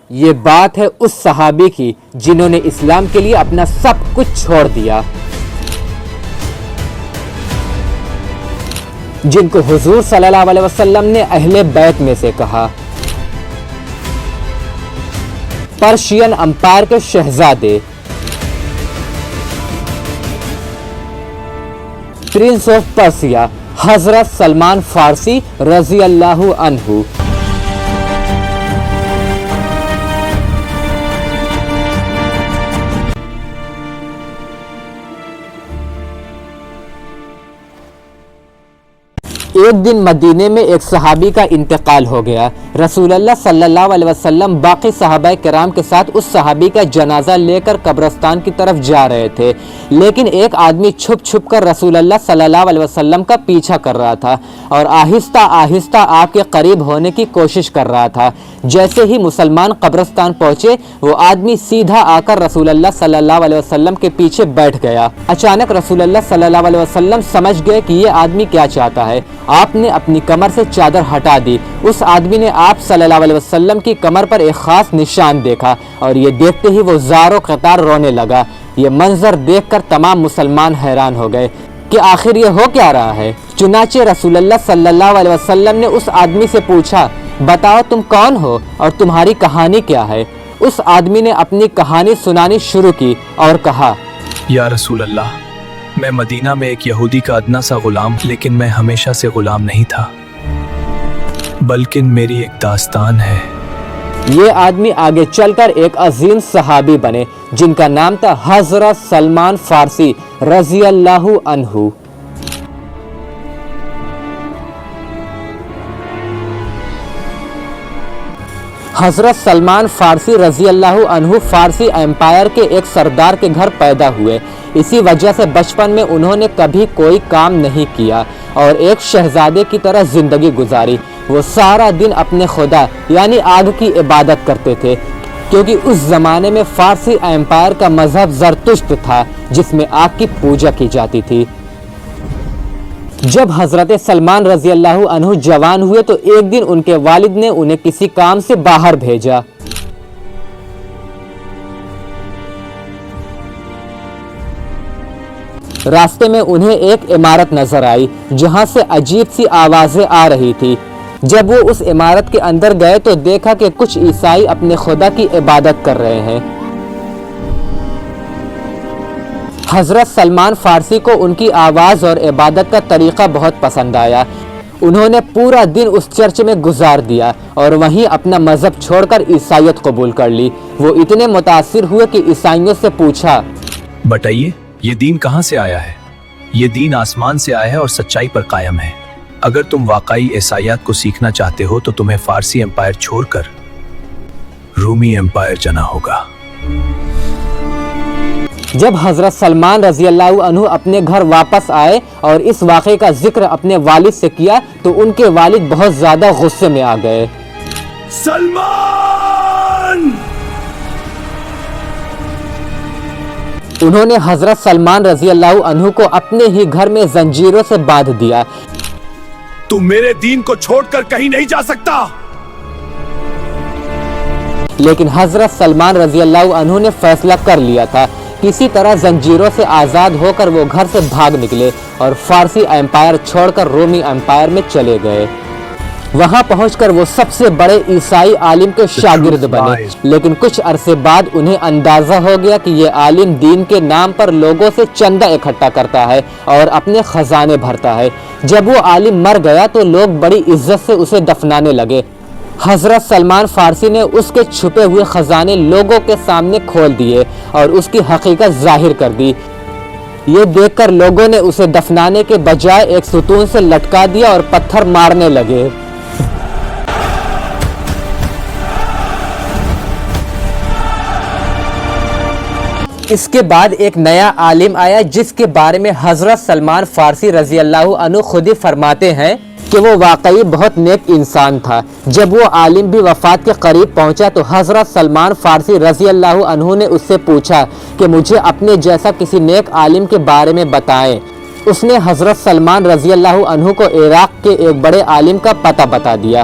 یہ بات ہے اس صحابی کی جنہوں نے اسلام کے لیے اپنا سب کچھ چھوڑ دیا، جن کو حضور صلی اللہ علیہ وسلم نے اہل بیت میں سے کہا۔ پرشین امپائر کے شہزادے، پرنس آف پرسیا حضرت سلمان فارسی رضی اللہ عنہ۔ ایک دن مدینے میں ایک صحابی کا انتقال ہو گیا۔ رسول اللہ صلی اللہ علیہ وسلم باقی صحابہ کرام کے ساتھ اس صحابی کا جنازہ لے کر قبرستان کی طرف جا رہے تھے، لیکن ایک آدمی چھپ چھپ کر رسول اللہ صلی اللہ علیہ وسلم کا پیچھا کر رہا تھا اور آہستہ آہستہ آپ کے قریب ہونے کی کوشش کر رہا تھا۔ جیسے ہی مسلمان قبرستان پہنچے، وہ آدمی سیدھا آ کر رسول اللہ صلی اللہ علیہ وسلم کے پیچھے بیٹھ گیا۔ اچانک رسول اللہ صلی اللہ علیہ وسلم سمجھ گئے کہ یہ آدمی کیا چاہتا ہے۔ آپ نے اپنی کمر سے چادر ہٹا دی۔ اس آدمی نے آپ صلی اللہ علیہ وسلم کی کمر پر ایک خاص نشان دیکھا اور یہ دیکھتے ہی وہ زاروں قطار رونے لگا۔ یہ منظر دیکھ کر تمام مسلمان حیران ہو گئے کہ آخر یہ ہو کیا رہا ہے۔ چنانچہ رسول اللہ صلی اللہ علیہ وسلم نے اس آدمی سے پوچھا، بتاؤ تم کون ہو اور تمہاری کہانی کیا ہے؟ اس آدمی نے اپنی کہانی سنانی شروع کی اور کہا، یا رسول اللہ، میں مدینہ میں ایک یہودی کا ادنا سا غلام، لیکن میں ہمیشہ سے غلام نہیں تھا، بلکہ میری ایک داستان ہے۔ یہ آدمی آگے چل کر ایک عظیم صحابی بنے جن کا نام تھا حضرت سلمان فارسی رضی اللہ عنہ۔ حضرت سلمان فارسی رضی اللہ عنہ فارسی امپائر کے ایک سردار کے گھر پیدا ہوئے۔ اسی وجہ سے بچپن میں انہوں نے کبھی کوئی کام نہیں کیا اور ایک شہزادے کی طرح زندگی گزاری۔ وہ سارا دن اپنے خدا یعنی آگ کی عبادت کرتے تھے، کیونکہ اس زمانے میں فارسی امپائر کا مذہب زرتشت تھا جس میں آگ کی پوجا کی جاتی تھی۔ جب حضرت سلمان رضی اللہ عنہ جوان ہوئے تو ایک دن ان کے والد نے انہیں کسی کام سے باہر بھیجا۔ راستے میں انہیں ایک عمارت نظر آئی جہاں سے عجیب سی آوازیں آ رہی تھی۔ جب وہ اس عمارت کے اندر گئے تو دیکھا کہ کچھ عیسائی اپنے خدا کی عبادت کر رہے ہیں۔ حضرت سلمان فارسی کو ان کی آواز اور عبادت کا طریقہ بہت پسند آیا۔ انہوں نے پورا دن اس چرچ میں گزار دیا اور وہیں اپنا مذہب چھوڑ کر عیسائیت قبول کر لی۔ وہ اتنے متاثر ہوئے کہ عیسائیوں سے پوچھا، بتائیے یہ دین کہاں سے آیا ہے؟ یہ دین آسمان سے آیا ہے اور سچائی پر قائم ہے۔ اگر تم واقعی عیسائیت کو سیکھنا چاہتے ہو تو تمہیں فارسی امپائر چھوڑ کر رومی امپائر جانا ہوگا۔ جب حضرت سلمان رضی اللہ عنہ اپنے گھر واپس آئے اور اس واقعے کا ذکر اپنے والد سے کیا تو ان کے والد بہت زیادہ غصے میں آ گئے۔ سلمان! انہوں نے حضرت سلمان رضی اللہ عنہ کو اپنے ہی گھر میں زنجیروں سے باندھ دیا۔ تم میرے دین کو چھوڑ کر کہیں نہیں جا سکتا۔ لیکن حضرت سلمان رضی اللہ عنہ نے فیصلہ کر لیا تھا۔ کسی طرح زنجیروں سے آزاد ہو کر وہ گھر سے بھاگ نکلے اور فارسی امپائر چھوڑ کر رومی امپائر میں چلے گئے۔ وہاں پہنچ کر وہ سب سے بڑے عیسائی عالم کے شاگرد بنے، لیکن کچھ عرصے بعد انہیں اندازہ ہو گیا کہ یہ عالم دین کے نام پر لوگوں سے چندہ اکٹھا کرتا ہے اور اپنے خزانے بھرتا ہے۔ جب وہ عالم مر گیا تو لوگ بڑی عزت سے اسے دفنانے لگے۔ حضرت سلمان فارسی نے اس کے چھپے ہوئے خزانے لوگوں کے سامنے کھول دیے اور اس کی حقیقت ظاہر کر دی۔ یہ دیکھ کر لوگوں نے اسے دفنانے کے بجائے ایک ستون سے لٹکا دیا اور پتھر مارنے لگے۔ اس کے بعد ایک نیا عالم آیا جس کے بارے میں حضرت سلمان فارسی رضی اللہ عنہ خود ہی فرماتے ہیں کہ وہ واقعی بہت نیک انسان تھا۔ جب وہ عالم بھی وفات کے قریب پہنچا تو حضرت سلمان فارسی رضی اللہ عنہ نے اس سے پوچھا کہ مجھے اپنے جیسا کسی نیک عالم کے بارے میں بتائیں۔ اس نے حضرت سلمان رضی اللہ عنہ کو عراق کے ایک بڑے عالم کا پتہ بتا دیا۔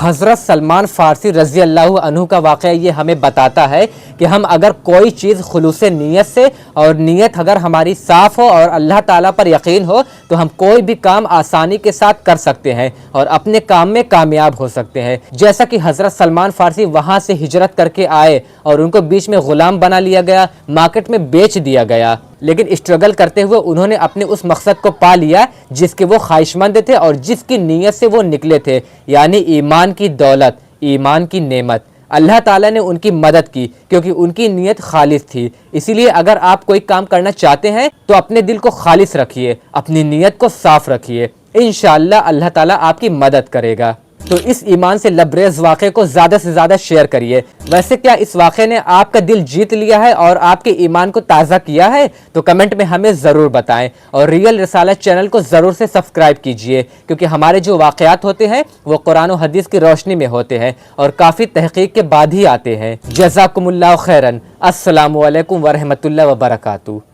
حضرت سلمان فارسی رضی اللہ عنہ کا واقعہ یہ ہمیں بتاتا ہے کہ ہم اگر کوئی چیز خلوص نیت سے، اور نیت اگر ہماری صاف ہو اور اللہ تعالیٰ پر یقین ہو، تو ہم کوئی بھی کام آسانی کے ساتھ کر سکتے ہیں اور اپنے کام میں کامیاب ہو سکتے ہیں۔ جیسا کہ حضرت سلمان فارسی وہاں سے ہجرت کر کے آئے اور ان کو بیچ میں غلام بنا لیا گیا، مارکیٹ میں بیچ دیا گیا، لیکن اسٹرگل کرتے ہوئے انہوں نے اپنے اس مقصد کو پا لیا جس کے وہ خواہش مند تھے اور جس کی نیت سے وہ نکلے تھے، یعنی ایمان کی دولت، ایمان کی نعمت۔ اللہ تعالیٰ نے ان کی مدد کی کیونکہ ان کی نیت خالص تھی۔ اسی لیے اگر آپ کوئی کام کرنا چاہتے ہیں تو اپنے دل کو خالص رکھیے، اپنی نیت کو صاف رکھیے، انشاءاللہ اللہ تعالیٰ آپ کی مدد کرے گا۔ تو اس ایمان سے لبریز واقعے کو زیادہ سے زیادہ شیئر کریے۔ ویسے کیا اس واقعے نے آپ کا دل جیت لیا ہے اور آپ کے ایمان کو تازہ کیا ہے؟ تو کمنٹ میں ہمیں ضرور بتائیں، اور ریئل رسالت چینل کو ضرور سے سبسکرائب کیجئے، کیونکہ ہمارے جو واقعات ہوتے ہیں وہ قرآن و حدیث کی روشنی میں ہوتے ہیں اور کافی تحقیق کے بعد ہی آتے ہیں۔ جزاکم اللہ خیرن۔ السلام علیکم ورحمۃ اللہ وبرکاتہ۔